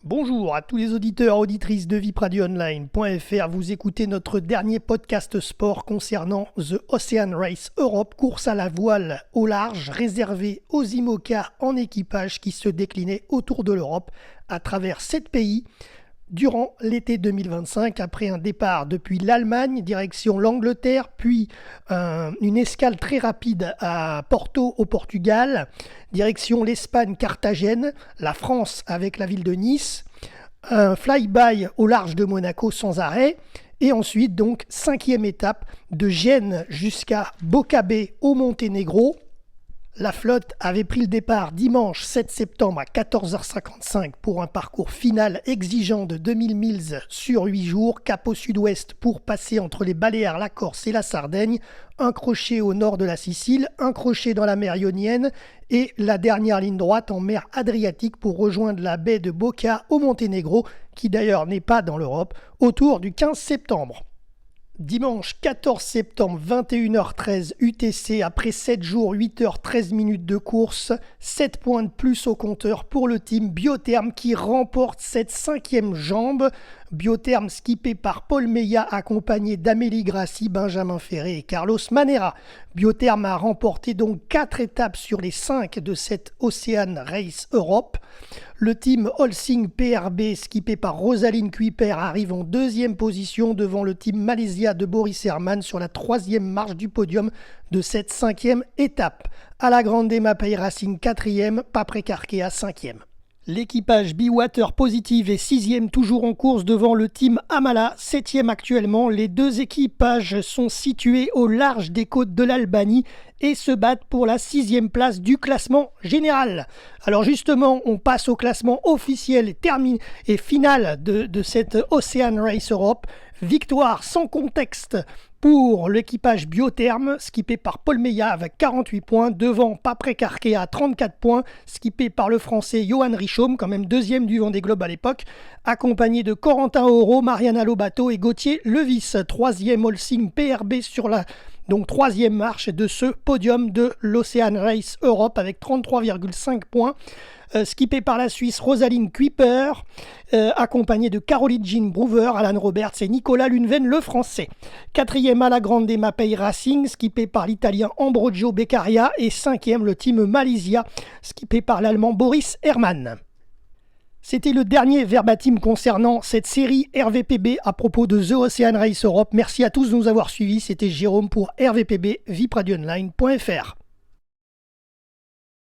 Bonjour à tous les auditeurs et auditrices de VipRadioOnline.fr. Vous écoutez notre dernier podcast sport concernant The Ocean Race Europe, course à la voile au large réservée aux IMOCA en équipage qui se déclinait autour de l'Europe à travers 7 pays durant l'été 2025, après un départ depuis l'Allemagne, direction l'Angleterre, puis une escale très rapide à Porto au Portugal, direction l'Espagne, Carthagène, la France avec la ville de Nice, un fly-by au large de Monaco sans arrêt, et ensuite donc 5e étape de Gênes jusqu'à Bocabe au Monténégro. La flotte avait pris le départ dimanche 7 septembre à 14h55 pour un parcours final exigeant de 2000 milles sur 8 jours, cap au sud-ouest pour passer entre les Baléares, la Corse et la Sardaigne, un crochet au nord de la Sicile, un crochet dans la mer Ionienne et la dernière ligne droite en mer Adriatique pour rejoindre la baie de Boca au Monténégro, qui d'ailleurs n'est pas dans l'Europe, autour du 15 septembre. Dimanche 14 septembre, 21h13 UTC, après 7 jours, 8h13 minutes de course, 7 points de plus au compteur pour le team Biotherm qui remporte cette 5e jambe. Biotherm skippé par Paul Meillat, accompagné d'Amélie Grassi, Benjamin Ferré et Carlos Manera. Biotherm a remporté donc 4 étapes sur les 5 de cette Ocean Race Europe. Le team Holcim PRB, skippé par Rosaline Kuiper, arrive en 2e position devant le team Malaysia de Boris Herman sur la 3e marche du podium de cette 5e étape. À la Grande Mapei Racing 4e, Paprika Arkea 5e. L'équipage Be-Water Positive est 6e toujours en course devant le team Amala, 7e actuellement. Les deux équipages sont situés au large des côtes de l'Albanie et se battent pour la 6e place du classement général. Alors justement, on passe au classement officiel et final de cette Ocean Race Europe. Victoire sans contexte pour l'équipage Biotherm, skippé par Paul Meillat avec 48 points, devant Paprika Arkea 34 points, skippé par le français Johan Richomme, quand même 2e du Vendée Globe à l'époque, accompagné de Corentin Auro, Mariana Lobato et Gauthier Levis. 3e Holcim PRB sur la 3e marche de ce podium de l'Ocean Race Europe avec 33,5 points. Skippé par la Suisse Rosaline Kuiper, accompagné de Caroline Jean Brouwer, Alan Roberts et Nicolas Lunven le français. 4e à la Grande Mapei Racing, skippé par l'Italien Ambrogio Beccaria, et 5e le team Malaysia, skippé par l'Allemand Boris Herman. C'était le dernier verbatim concernant cette série RVPB à propos de The Ocean Race Europe. Merci à tous de nous avoir suivis. C'était Jérôme pour RVPB, VipRadioOnline.fr.